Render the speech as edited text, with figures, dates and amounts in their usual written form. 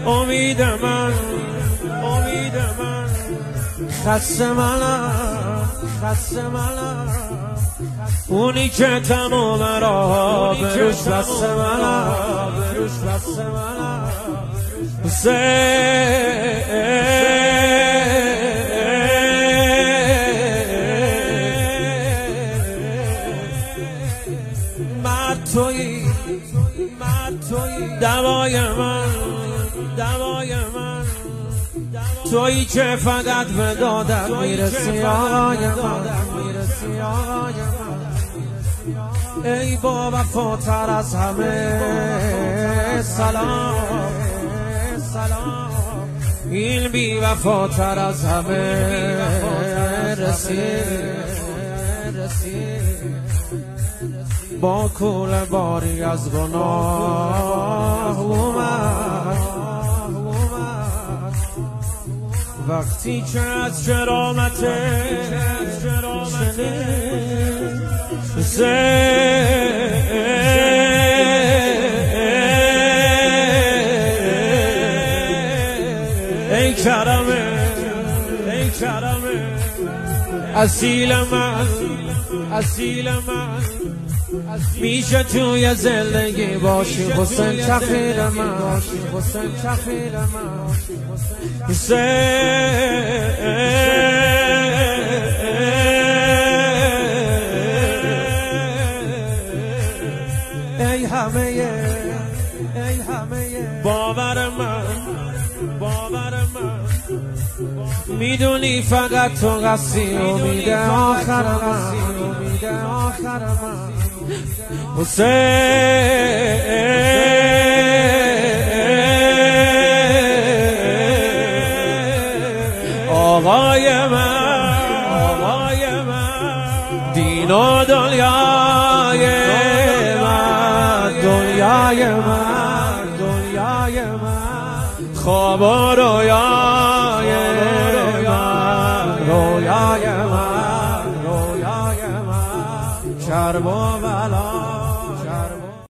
امید من خسته منم اونی که تمام را بروش بسته منم مرد تویی دوای من تویی که فقط به دادم میرسی آقای من ای با وفاتر از همه سلام این بی وفاتر از همه رسید با کول باری از گناه اومد وقتی که از کرامت ای کرمه اصیل من میشه توی زندگی باشی حسین کفیل من ای همه باور من میدونی فقط تو قصی امید آخر من حسین آقای من دین و دنیای من خواب و رویا